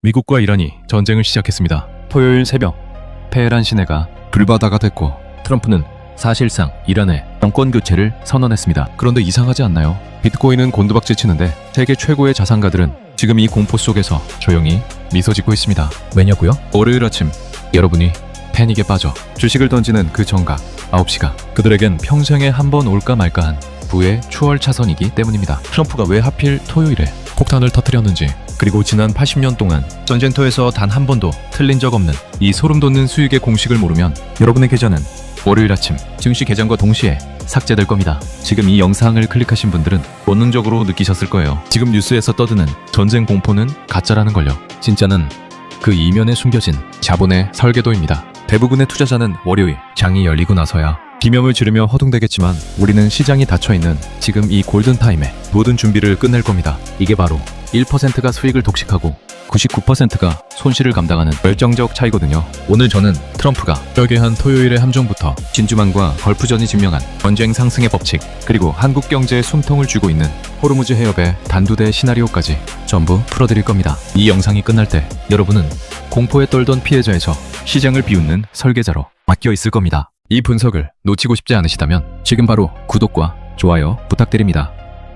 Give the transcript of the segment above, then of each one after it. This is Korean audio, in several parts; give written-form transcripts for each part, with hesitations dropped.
미국과 이란이 전쟁을 시작했습니다. 토요일 새벽, 테헤란 시내가 불바다가 됐고 트럼프는 사실상 이란의 정권 교체를 선언했습니다. 그런데 이상하지 않나요? 비트코인은 곤두박질 치는데 세계 최고의 자산가들은 지금 이 공포 속에서 조용히 미소 짓고 있습니다. 왜냐고요? 월요일 아침 여러분이 패닉에 빠져 주식을 던지는 그 정각 9시가 그들에겐 평생에 한 번 올까 말까한 부의 추월 차선이기 때문입니다. 트럼프가 왜 하필 토요일에 폭탄을 터뜨렸는지, 그리고 지난 80년 동안 전쟁터에서 단 한 번도 틀린 적 없는 이 소름 돋는 수익의 공식을 모르면 여러분의 계좌는 월요일 아침 증시 개장과 동시에 삭제될 겁니다. 지금 이 영상을 클릭하신 분들은 본능적으로 느끼셨을 거예요. 지금 뉴스에서 떠드는 전쟁 공포는 가짜라는 걸요. 진짜는 그 이면에 숨겨진 자본의 설계도입니다. 대부분의 투자자는 월요일 장이 열리고 나서야 비명을 지르며 허둥대겠지만 우리는 시장이 닫혀있는 지금 이 골든타임에 모든 준비를 끝낼 겁니다. 이게 바로 1%가 수익을 독식하고 99%가 손실을 감당하는 결정적 차이거든요. 오늘 저는 트럼프가 뼈개한 토요일의 함정부터 진주만과 걸프전이 증명한 전쟁 상승의 법칙, 그리고 한국 경제에 숨통을 쥐고 있는 호르무즈 해협의 단두대 시나리오까지 전부 풀어드릴 겁니다. 이 영상이 끝날 때 여러분은 공포에 떨던 피해자에서 시장을 비웃는 설계자로 바뀌어 있을 겁니다. 이 분석을 놓치고 싶지 않으시다면 지금 바로 구독과 좋아요 부탁드립니다.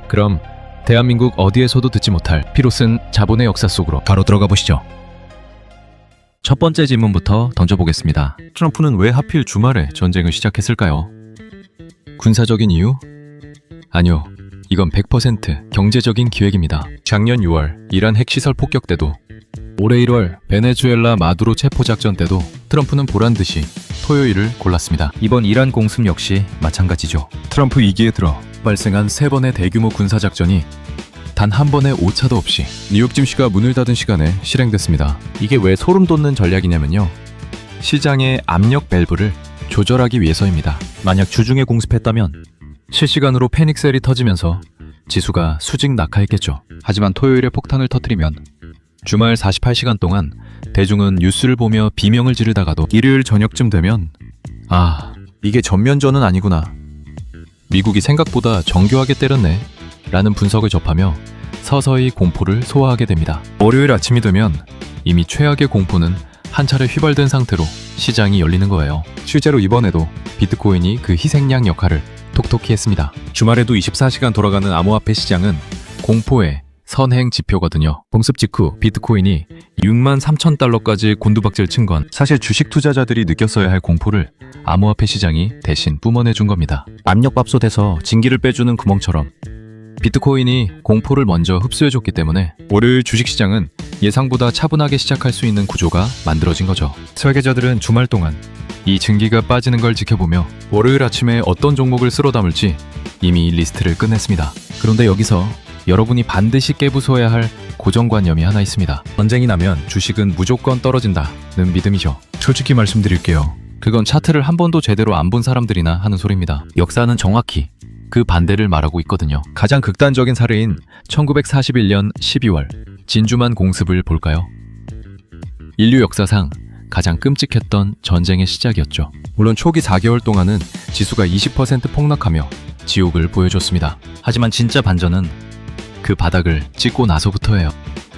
그럼 대한민국 어디에서도 듣지 못할 피로쓴 자본의 역사 속으로 바로 들어가 보시죠. 첫 번째 질문부터 던져보겠습니다. 트럼프는 왜 하필 주말에 전쟁을 시작했을까요? 군사적인 이유? 아니요. 이건 100% 경제적인 기획입니다. 작년 6월 이란 핵시설 폭격 때도, 올해 1월 베네수엘라 마두로 체포작전 때도 트럼프는 보란듯이 토요일을 골랐습니다. 이번 이란 공습 역시 마찬가지죠. 트럼프 2기에 들어 발생한 3번의 대규모 군사작전이 단 한 번의 오차도 없이 뉴욕 증시가 문을 닫은 시간에 실행됐습니다. 이게 왜 소름 돋는 전략이냐면요, 시장의 압력 밸브를 조절하기 위해서입니다. 만약 주중에 공습했다면 실시간으로 패닉셀이 터지면서 지수가 수직 낙하했겠죠. 하지만 토요일에 폭탄을 터뜨리면 주말 48시간 동안 대중은 뉴스를 보며 비명을 지르다가도 일요일 저녁쯤 되면 이게 전면전은 아니구나, 미국이 생각보다 정교하게 때렸네 라는 분석을 접하며 서서히 공포를 소화하게 됩니다. 월요일 아침이 되면 이미 최악의 공포는 한 차례 휘발된 상태로 시장이 열리는 거예요. 실제로 이번에도 비트코인이 그 희생양 역할을 톡톡히 했습니다. 주말에도 24시간 돌아가는 암호화폐 시장은 공포의 선행 지표거든요. 공습 직후 비트코인이 63,000달러까지 곤두박질 친 건 사실 주식 투자자들이 느꼈어야 할 공포를 암호화폐 시장이 대신 뿜어내준 겁니다. 압력밥솥에서 진기를 빼주는 구멍처럼 비트코인이 공포를 먼저 흡수해줬기 때문에 월요일 주식시장은 예상보다 차분하게 시작할 수 있는 구조가 만들어진 거죠. 설계자들은 주말 동안 이 증기가 빠지는 걸 지켜보며 월요일 아침에 어떤 종목을 쓸어 담을지 이미 리스트를 끝냈습니다. 그런데 여기서 여러분이 반드시 깨부숴야 할 고정관념이 하나 있습니다. 전쟁이 나면 주식은 무조건 떨어진다는 믿음이죠. 솔직히 말씀드릴게요. 그건 차트를 한 번도 제대로 안 본 사람들이나 하는 소리입니다. 역사는 정확히 그 반대를 말하고 있거든요. 가장 극단적인 사례인 1941년 12월 진주만 공습을 볼까요? 인류 역사상 가장 끔찍했던 전쟁의 시작이었죠. 물론 초기 4개월 동안은 지수가 20% 폭락하며 지옥을 보여줬습니다. 하지만 진짜 반전은 그 바닥을 찍고 나서부터예요.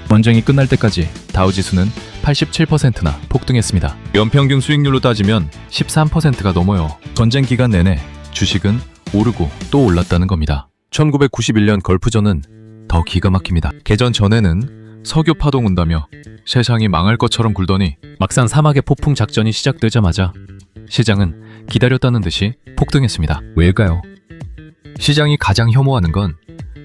전쟁이 끝날 때까지 다우지수는 87%나 폭등했습니다. 연평균 수익률로 따지면 13%가 넘어요. 전쟁 기간 내내 주식은 오르고 또 올랐다는 겁니다. 1991년 걸프전은 더 기가 막힙니다. 개전 전에는 석유 파동 온다며 세상이 망할 것처럼 굴더니 막상 사막의 폭풍 작전이 시작되자마자 시장은 기다렸다는 듯이 폭등했습니다. 왜일까요? 시장이 가장 혐오하는 건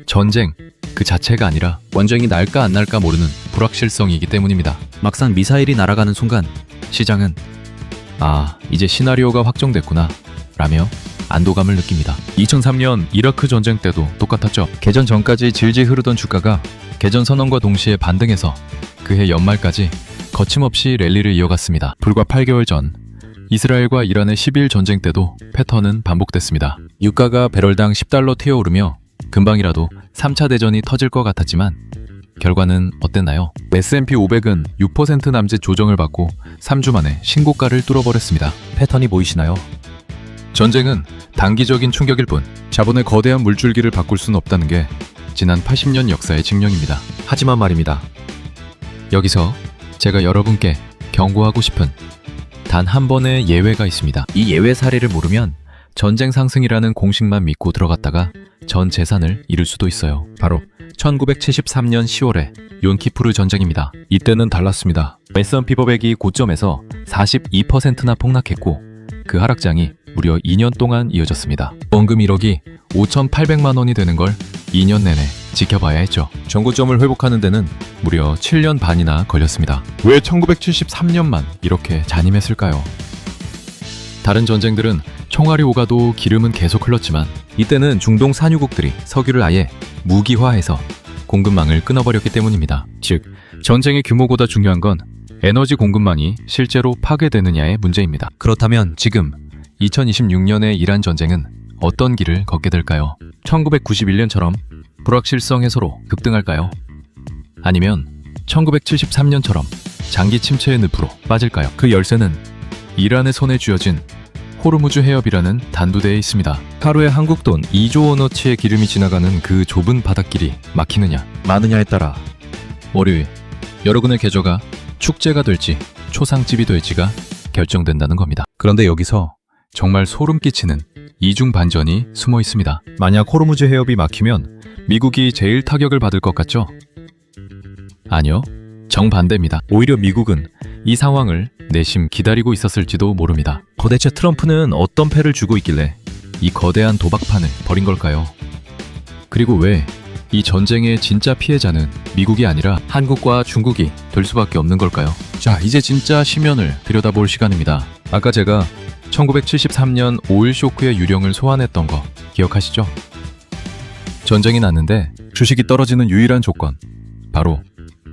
전쟁 그 자체가 아니라 원정이 날까 안 날까 모르는 불확실성이기 때문입니다. 막상 미사일이 날아가는 순간 시장은 이제 시나리오가 확정됐구나 라며 안도감을 느낍니다. 2003년 이라크 전쟁 때도 똑같았죠. 개전 전까지 질질 흐르던 주가가 개전 선언과 동시에 반등해서 그해 연말까지 거침없이 랠리를 이어갔습니다. 불과 8개월 전 이스라엘과 이란의 10일 전쟁 때도 패턴은 반복됐습니다. 유가가 배럴당 10달러 튀어오르며 금방이라도 3차 대전이 터질 것 같았지만 결과는 어땠나요? S&P 500은 6% 남짓 조정을 받고 3주 만에 신고가를 뚫어버렸습니다. 패턴이 보이시나요? 전쟁은 단기적인 충격일 뿐 자본의 거대한 물줄기를 바꿀 수는 없다는 게 지난 80년 역사의 증명입니다. 하지만 말입니다. 여기서 제가 여러분께 경고하고 싶은 단 한 번의 예외가 있습니다. 이 예외 사례를 모르면 전쟁 상승이라는 공식만 믿고 들어갔다가 전 재산을 잃을 수도 있어요. 바로 1973년 10월에 욘키푸르 전쟁입니다. 이때는 달랐습니다. S&P 500이 고점에서 42%나 폭락했고 그 하락장이 무려 2년 동안 이어졌습니다. 원금 1억이 5,800만 원이 되는 걸 2년 내내 지켜봐야 했죠. 전고점을 회복하는 데는 무려 7년 반이나 걸렸습니다. 왜 1973년만 이렇게 잔인했을까요? 다른 전쟁들은 총알이 오가도 기름은 계속 흘렀지만 이때는 중동 산유국들이 석유를 아예 무기화해서 공급망을 끊어버렸기 때문입니다. 즉, 전쟁의 규모보다 중요한 건 에너지 공급망이 실제로 파괴되느냐의 문제입니다. 그렇다면 지금 2026년의 이란 전쟁은 어떤 길을 걷게 될까요? 1991년처럼 불확실성 해소로 급등할까요? 아니면 1973년처럼 장기 침체의 늪으로 빠질까요? 그 열쇠는 이란의 손에 쥐어진 호르무즈 해협이라는 단두대에 있습니다. 하루에 한국 돈 2조 원어치의 기름이 지나가는 그 좁은 바닷길이 막히느냐, 마느냐에 따라 월요일 여러분의 계좌가 축제가 될지 초상집이 될지가 결정된다는 겁니다. 그런데 여기서 정말 소름 끼치는 이중 반전이 숨어 있습니다. 만약 호르무즈 해협이 막히면 미국이 제일 타격을 받을 것 같죠? 아니요, 정반대입니다. 오히려 미국은 이 상황을 내심 기다리고 있었을지도 모릅니다. 도대체 트럼프는 어떤 패를 주고 있길래 이 거대한 도박판을 벌인 걸까요? 그리고 왜 이 전쟁의 진짜 피해자는 미국이 아니라 한국과 중국이 될 수밖에 없는 걸까요? 자, 이제 진짜 심연을 들여다볼 시간입니다. 아까 제가 1973년 오일 쇼크의 유령을 소환했던 거 기억하시죠? 전쟁이 났는데 주식이 떨어지는 유일한 조건, 바로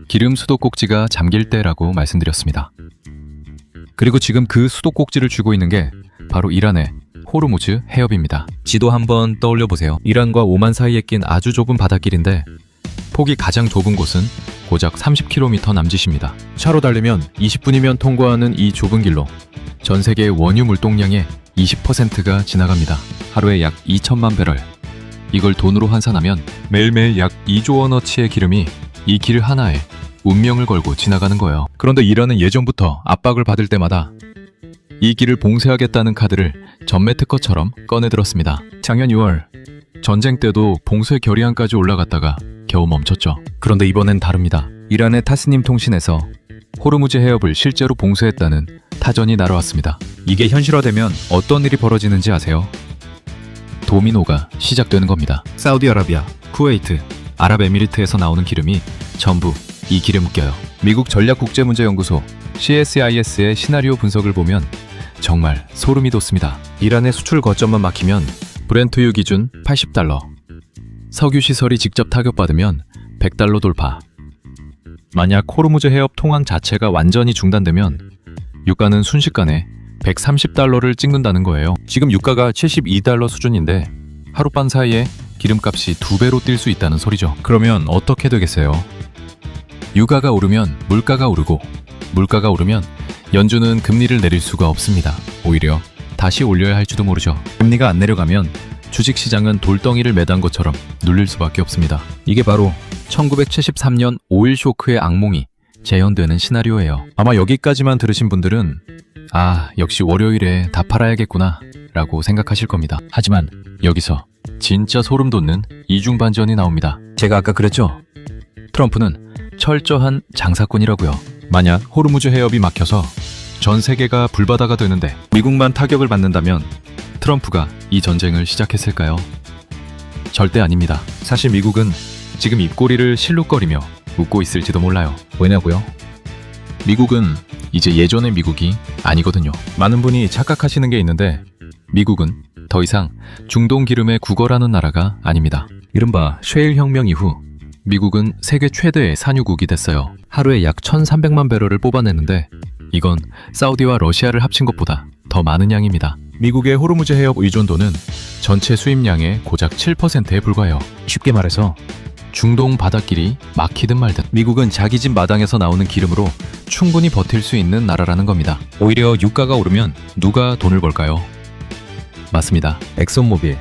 기름 수도꼭지가 잠길 때라고 말씀드렸습니다. 그리고 지금 그 수도꼭지를 쥐고 있는 게 바로 이란의 호르무즈 해협입니다. 지도 한번 떠올려 보세요. 이란과 오만 사이에 낀 아주 좁은 바닷길인데 폭이 가장 좁은 곳은 고작 30km 남짓입니다. 차로 달리면 20분이면 통과하는 이 좁은 길로 전 세계의 원유 물동량의 20%가 지나갑니다. 하루에 약 2천만 배럴. 이걸 돈으로 환산하면 매일매일 약 2조 원어치의 기름이 이 길 하나에 운명을 걸고 지나가는 거예요. 그런데 이란은 예전부터 압박을 받을 때마다 이 길을 봉쇄하겠다는 카드를 전매 특허처럼 꺼내들었습니다. 작년 6월 전쟁 때도 봉쇄 결의안까지 올라갔다가 겨우 멈췄죠. 그런데 이번엔 다릅니다. 이란의 타스님 통신에서 호르무즈 해협을 실제로 봉쇄했다는 타전이 날아왔습니다. 이게 현실화되면 어떤 일이 벌어지는지 아세요? 도미노가 시작되는 겁니다. 사우디아라비아, 쿠웨이트, 아랍에미리트에서 나오는 기름이 전부 이 길에 묶여요. 미국 전략국제문제연구소 CSIS의 시나리오 분석을 보면 정말 소름이 돋습니다. 이란의 수출 거점만 막히면 브렌트유 기준 $80, 석유 시설이 직접 타격받으면 $100 돌파. 만약 호르무즈 해협 통항 자체가 완전히 중단되면 유가는 순식간에 $130를 찍는다는 거예요. 지금 유가가 $72 수준인데 하룻밤 사이에 기름값이 2배로 뛸 수 있다는 소리죠. 그러면 어떻게 되겠어요? 유가가 오르면 물가가 오르고, 물가가 오르면 연준은 금리를 내릴 수가 없습니다. 오히려 다시 올려야 할지도 모르죠. 금리가 안 내려가면 주식시장은 돌덩이를 매단 것처럼 눌릴 수밖에 없습니다. 이게 바로 1973년 오일 쇼크의 악몽이 재현되는 시나리오예요. 아마 여기까지만 들으신 분들은 역시 월요일에 다 팔아야겠구나 라고 생각하실 겁니다. 하지만 여기서 진짜 소름 돋는 이중반전이 나옵니다. 제가 아까 그랬죠? 트럼프는 철저한 장사꾼이라고요. 만약 호르무즈 해협이 막혀서 전 세계가 불바다가 되는데 미국만 타격을 받는다면 트럼프가 이 전쟁을 시작했을까요? 절대 아닙니다. 사실 미국은 지금 입꼬리를 실룩거리며 웃고 있을지도 몰라요. 왜냐고요? 미국은 이제 예전의 미국이 아니거든요. 많은 분이 착각하시는 게 있는데 미국은 더 이상 중동 기름의 국어라는 나라가 아닙니다. 이른바 셰일 혁명 이후 미국은 세계 최대의 산유국이 됐어요. 하루에 약 1,300만 배럴을 뽑아내는데 이건 사우디와 러시아를 합친 것보다 더 많은 양입니다. 미국의 호르무즈 해협 의존도는 전체 수입량의 고작 7%에 불과해요. 쉽게 말해서 중동 바닷길이 막히든 말든 미국은 자기 집 마당에서 나오는 기름으로 충분히 버틸 수 있는 나라라는 겁니다. 오히려 유가가 오르면 누가 돈을 벌까요? 맞습니다. 엑손모빌,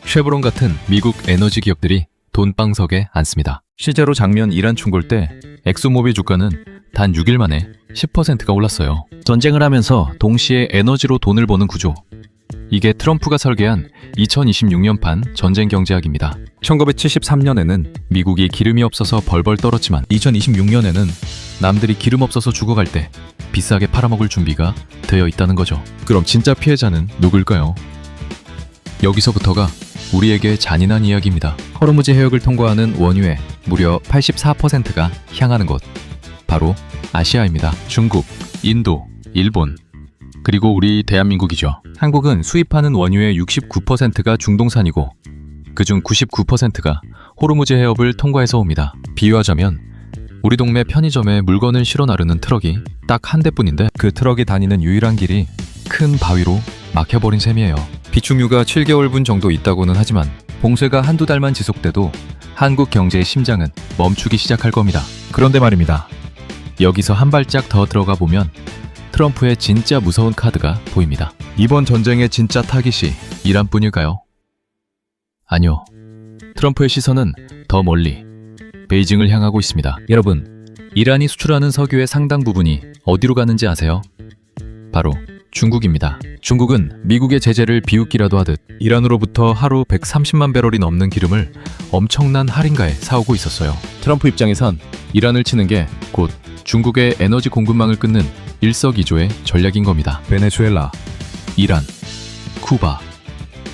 쉐브론 같은 미국 에너지 기업들이 돈방석에 앉습니다. 실제로 작년 이란 충돌 때 엑소모빌 주가는 단 6일 만에 10%가 올랐어요. 전쟁을 하면서 동시에 에너지로 돈을 버는 구조. 이게 트럼프가 설계한 2026년판 전쟁 경제학입니다. 1973년에는 미국이 기름이 없어서 벌벌 떨었지만 2026년에는 남들이 기름 없어서 죽어갈 때 비싸게 팔아먹을 준비가 되어 있다는 거죠. 그럼 진짜 피해자는 누굴까요? 여기서부터가 우리에게 잔인한 이야기입니다. 호르무즈 해역을 통과하는 원유의 무려 84%가 향하는 곳, 바로 아시아입니다. 중국, 인도, 일본, 그리고 우리 대한민국이죠. 한국은 수입하는 원유의 69%가 중동산이고 그중 99%가 호르무즈 해협을 통과해서 옵니다. 비유하자면 우리 동네 편의점에 물건을 실어 나르는 트럭이 딱 한 대뿐인데 그 트럭이 다니는 유일한 길이 큰 바위로 막혀버린 셈이에요. 비축유가 7개월분 정도 있다고는 하지만 봉쇄가 한두 달만 지속돼도 한국 경제의 심장은 멈추기 시작할 겁니다. 그런데 말입니다. 여기서 한 발짝 더 들어가 보면 트럼프의 진짜 무서운 카드가 보입니다. 이번 전쟁의 진짜 타깃이 이란뿐일까요? 아니요. 트럼프의 시선은 더 멀리 베이징을 향하고 있습니다. 여러분, 이란이 수출하는 석유의 상당 부분이 어디로 가는지 아세요? 바로 중국입니다. 중국은 미국의 제재를 비웃기라도 하듯 이란으로부터 하루 130만 배럴이 넘는 기름을 엄청난 할인가에 사오고 있었어요. 트럼프 입장에선 이란을 치는 게 곧 중국의 에너지 공급망을 끊는 일석이조의 전략인 겁니다. 베네수엘라, 이란, 쿠바,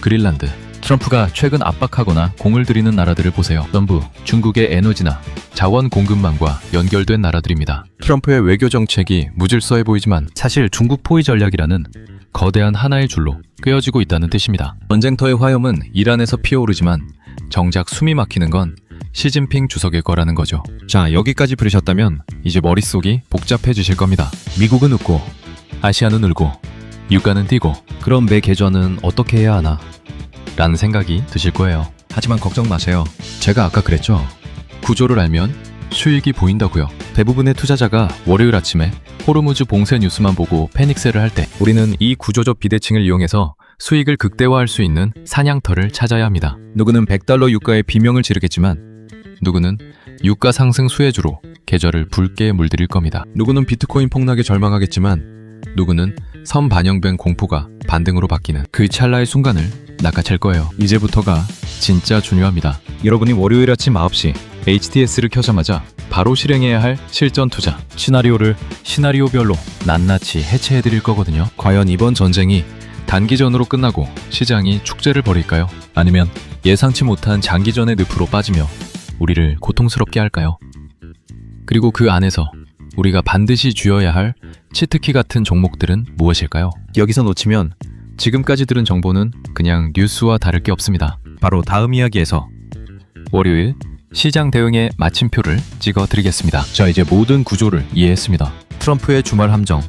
그린란드. 트럼프가 최근 압박하거나 공을 들이는 나라들을 보세요. 전부 중국의 에너지나 자원 공급망과 연결된 나라들입니다. 트럼프의 외교 정책이 무질서해 보이지만 사실 중국 포위 전략이라는 거대한 하나의 줄로 꿰어지고 있다는 뜻입니다. 전쟁터의 화염은 이란에서 피어오르지만 정작 숨이 막히는 건 시진핑 주석일 거라는 거죠. 자, 여기까지 들으셨다면 이제 머릿속이 복잡해지실 겁니다. 미국은 웃고 아시아는 울고 유가는 뛰고 그럼 내 계좌는 어떻게 해야 하나? 라는 생각이 드실 거예요. 하지만 걱정 마세요. 제가 아까 그랬죠. 구조를 알면 수익이 보인다고요. 대부분의 투자자가 월요일 아침에 호르무즈 봉쇄 뉴스만 보고 패닉셀을 할 때 우리는 이 구조적 비대칭을 이용해서 수익을 극대화할 수 있는 사냥터를 찾아야 합니다. 누구는 $100 유가에 비명을 지르겠지만 누구는 유가 상승 수혜주로 계좌를 붉게 물들일 겁니다. 누구는 비트코인 폭락에 절망하겠지만 누구는 선반영된 공포가 반등으로 바뀌는 그 찰나의 순간을 낚아챌 거예요. 이제부터가 진짜 중요합니다. 여러분이 월요일 아침 9시 HTS를 켜자마자 바로 실행해야 할 실전 투자 시나리오를 시나리오별로 낱낱이 해체해드릴 거거든요. 과연 이번 전쟁이 단기전으로 끝나고 시장이 축제를 벌일까요? 아니면 예상치 못한 장기전의 늪으로 빠지며 우리를 고통스럽게 할까요? 그리고 그 안에서 우리가 반드시 쥐어야 할 치트키 같은 종목들은 무엇일까요? 여기서 놓치면 지금까지 들은 정보는 그냥 뉴스와 다를 게 없습니다. 바로 다음 이야기에서 월요일 시장 대응의 마침표를 찍어 드리겠습니다. 자, 이제 모든 구조를 이해했습니다. 트럼프의 주말 함정,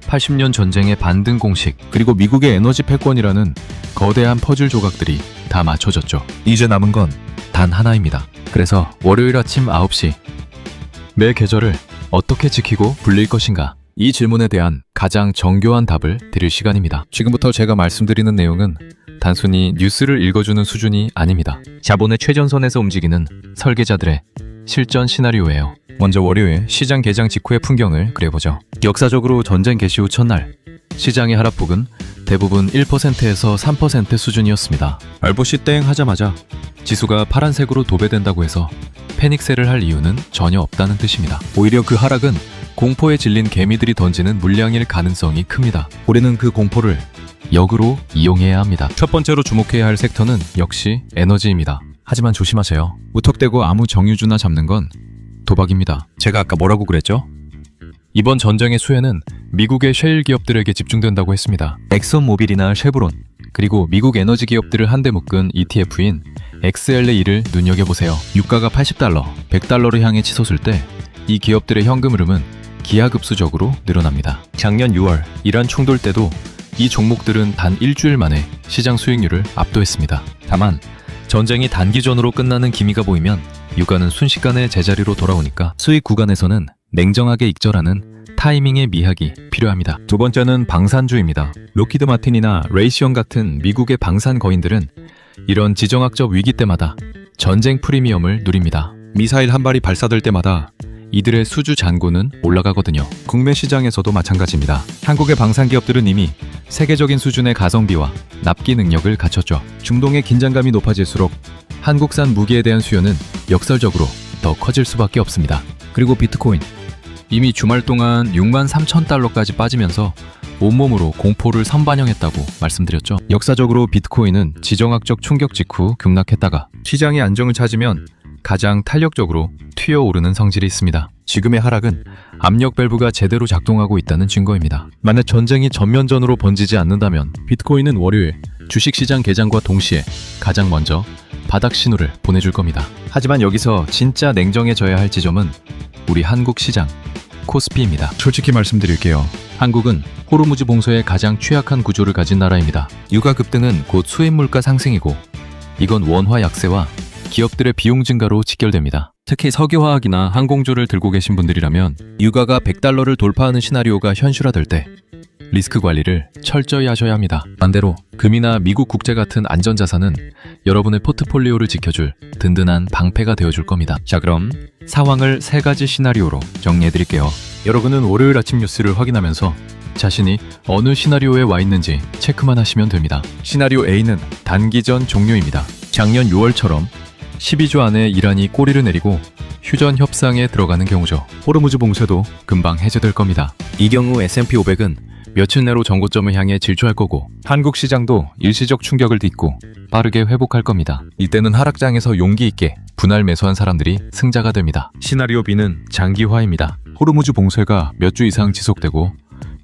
80년 전쟁의 반등 공식, 그리고 미국의 에너지 패권이라는 거대한 퍼즐 조각들이 다 맞춰졌죠. 이제 남은 건 단 하나입니다. 그래서 월요일 아침 9시 내 계절을 어떻게 지키고 불릴 것인가? 이 질문에 대한 가장 정교한 답을 드릴 시간입니다. 지금부터 제가 말씀드리는 내용은 단순히 뉴스를 읽어주는 수준이 아닙니다. 자본의 최전선에서 움직이는 설계자들의 실전 시나리오예요. 먼저 월요일 시장 개장 직후의 풍경을 그려보죠. 역사적으로 전쟁 개시 후 첫날 시장의 하락폭은 대부분 1%에서 3% 수준이었습니다. 알보시 땡 하자마자 지수가 파란색으로 도배된다고 해서 패닉셀을 할 이유는 전혀 없다는 뜻입니다. 오히려 그 하락은 공포에 질린 개미들이 던지는 물량일 가능성이 큽니다. 우리는 그 공포를 역으로 이용해야 합니다. 첫 번째로 주목해야 할 섹터는 역시 에너지입니다. 하지만 조심하세요. 무턱대고 아무 정유주나 잡는 건 도박입니다. 제가 아까 뭐라고 그랬죠? 이번 전쟁의 수혜는 미국의 셰일 기업들에게 집중된다고 했습니다. 엑선모빌이나 쉐브론, 그리고 미국 에너지 기업들을 한데 묶은 ETF인 XLE를 눈여겨보세요. 유가가 $80, $100를 향해 치솟을 때 이 기업들의 현금 흐름은 기하급수적으로 늘어납니다. 작년 6월 이란 충돌 때도 이 종목들은 단 일주일 만에 시장 수익률을 압도했습니다. 다만 전쟁이 단기전으로 끝나는 기미가 보이면 유가는 순식간에 제자리로 돌아오니까 수익 구간에서는 냉정하게 익절하는 타이밍의 미학이 필요합니다. 두 번째는 방산주입니다. 로키드 마틴이나 레이시온 같은 미국의 방산 거인들은 이런 지정학적 위기 때마다 전쟁 프리미엄을 누립니다. 미사일 한 발이 발사될 때마다 이들의 수주 잔고는 올라가거든요. 국내 시장에서도 마찬가지입니다. 한국의 방산기업들은 이미 세계적인 수준의 가성비와 납기 능력을 갖췄죠. 중동의 긴장감이 높아질수록 한국산 무기에 대한 수요는 역설적으로 더 커질 수밖에 없습니다. 그리고 비트코인. 이미 주말 동안 63,000달러까지 빠지면서 온몸으로 공포를 선반영했다고 말씀드렸죠. 역사적으로 비트코인은 지정학적 충격 직후 급락했다가 시장이 안정을 찾으면 가장 탄력적으로 튀어오르는 성질이 있습니다. 지금의 하락은 압력 밸브가 제대로 작동하고 있다는 증거입니다. 만약 전쟁이 전면전으로 번지지 않는다면 비트코인은 월요일 주식시장 개장과 동시에 가장 먼저 바닥 신호를 보내줄 겁니다. 하지만 여기서 진짜 냉정해져야 할 지점은 우리 한국 시장 코스피입니다. 솔직히 말씀드릴게요. 한국은 호르무즈 봉쇄에 가장 취약한 구조를 가진 나라입니다. 유가 급등은 곧 수입 물가 상승이고 이건 원화 약세와 기업들의 비용 증가로 직결됩니다. 특히 석유화학이나 항공주를 들고 계신 분들이라면 유가가 100달러를 돌파하는 시나리오가 현실화될 때 리스크 관리를 철저히 하셔야 합니다. 반대로 금이나 미국 국채 같은 안전자산은 여러분의 포트폴리오를 지켜줄 든든한 방패가 되어줄 겁니다. 자, 그럼 상황을 3가지 시나리오로 정리해드릴게요. 여러분은 월요일 아침 뉴스를 확인하면서 자신이 어느 시나리오에 와 있는지 체크만 하시면 됩니다. 시나리오 A는 단기전 종료입니다. 작년 6월처럼 12주 안에 이란이 꼬리를 내리고 휴전 협상에 들어가는 경우죠. 호르무즈 봉쇄도 금방 해제될 겁니다. 이 경우 S&P 500은 며칠 내로 정고점을 향해 질주할 거고 한국 시장도 일시적 충격을 딛고 빠르게 회복할 겁니다. 이때는 하락장에서 용기 있게 분할 매수한 사람들이 승자가 됩니다. 시나리오 B는 장기화입니다. 호르무즈 봉쇄가 몇 주 이상 지속되고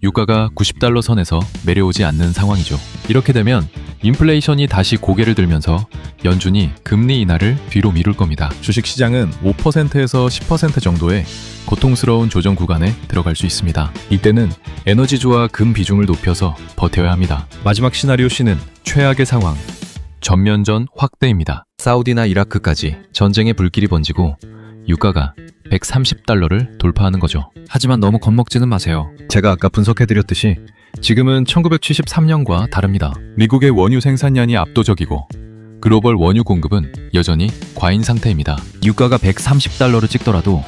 유가가 90달러 선에서 내려오지 않는 상황이죠. 이렇게 되면 인플레이션이 다시 고개를 들면서 연준이 금리 인하를 뒤로 미룰 겁니다. 주식시장은 5%에서 10% 정도의 고통스러운 조정 구간에 들어갈 수 있습니다. 이때는 에너지주와 금 비중을 높여서 버텨야 합니다. 마지막 시나리오 C는 최악의 상황, 전면전 확대입니다. 사우디나 이라크까지 전쟁의 불길이 번지고 유가가 130달러를 돌파하는 거죠. 하지만 너무 겁먹지는 마세요. 제가 아까 분석해드렸듯이 지금은 1973년과 다릅니다. 미국의 원유 생산량이 압도적이고 글로벌 원유 공급은 여전히 과잉 상태입니다. 유가가 130달러를 찍더라도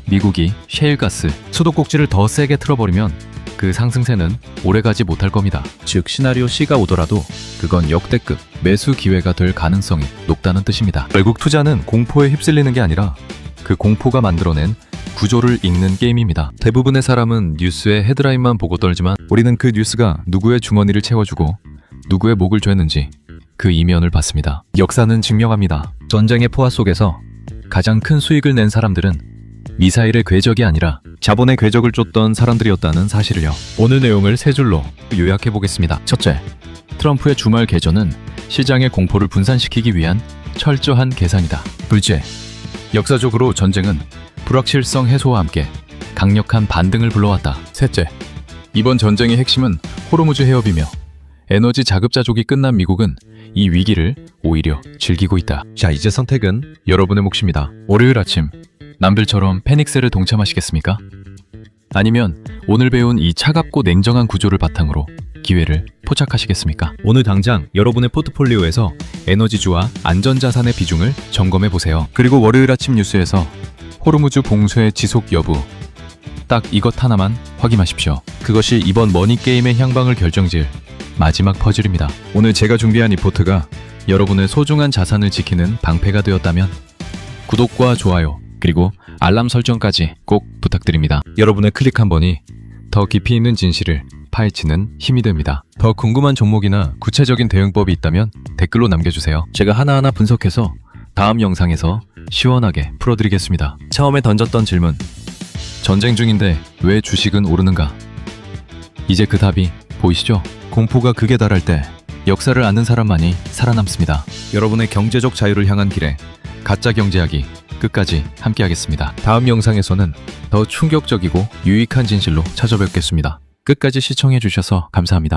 미국이 셰일가스, 수도꼭지를 더 세게 틀어버리면 그 상승세는 오래가지 못할 겁니다. 즉 시나리오 C가 오더라도 그건 역대급 매수 기회가 될 가능성이 높다는 뜻입니다. 결국 투자는 공포에 휩쓸리는 게 아니라 그 공포가 만들어낸 구조를 읽는 게임입니다. 대부분의 사람은 뉴스의 헤드라인만 보고 떨지만 우리는 그 뉴스가 누구의 주머니를 채워주고 누구의 목을 조였는지 그 이면을 봤습니다. 역사는 증명합니다. 전쟁의 포화 속에서 가장 큰 수익을 낸 사람들은 미사일의 궤적이 아니라 자본의 궤적을 쫓던 사람들이었다는 사실을요. 오늘 내용을 3줄로 요약해 보겠습니다. 첫째, 트럼프의 주말 개전은 시장의 공포를 분산시키기 위한 철저한 계산이다. 둘째, 역사적으로 전쟁은 불확실성 해소와 함께 강력한 반등을 불러왔다. 셋째, 이번 전쟁의 핵심은 호르무즈 해협이며 에너지 자급자족이 끝난 미국은 이 위기를 오히려 즐기고 있다. 자, 이제 선택은 여러분의 몫입니다. 월요일 아침 남들처럼 패닉셀을 동참하시겠습니까? 아니면 오늘 배운 이 차갑고 냉정한 구조를 바탕으로 기회를 포착하시겠습니까? 오늘 당장 여러분의 포트폴리오에서 에너지주와 안전자산의 비중을 점검해 보세요. 그리고 월요일 아침 뉴스에서 호르무즈 봉쇄의 지속 여부, 딱 이것 하나만 확인하십시오. 그것이 이번 머니게임의 향방을 결정지을 마지막 퍼즐입니다. 오늘 제가 준비한 리포트가 여러분의 소중한 자산을 지키는 방패가 되었다면 구독과 좋아요 그리고 알람 설정까지 꼭 부탁드립니다. 여러분의 클릭 한 번이 더 깊이 있는 진실을 파헤치는 힘이 됩니다. 더 궁금한 종목이나 구체적인 대응법이 있다면 댓글로 남겨주세요. 제가 하나하나 분석해서 다음 영상에서 시원하게 풀어드리겠습니다. 처음에 던졌던 질문, 전쟁 중인데 왜 주식은 오르는가? 이제 그 답이 보이시죠? 공포가 극에 달할 때 역사를 아는 사람만이 살아남습니다. 여러분의 경제적 자유를 향한 길에 가짜 경제학이 끝까지 함께하겠습니다. 다음 영상에서는 더 충격적이고 유익한 진실로 찾아뵙겠습니다. 끝까지 시청해주셔서 감사합니다.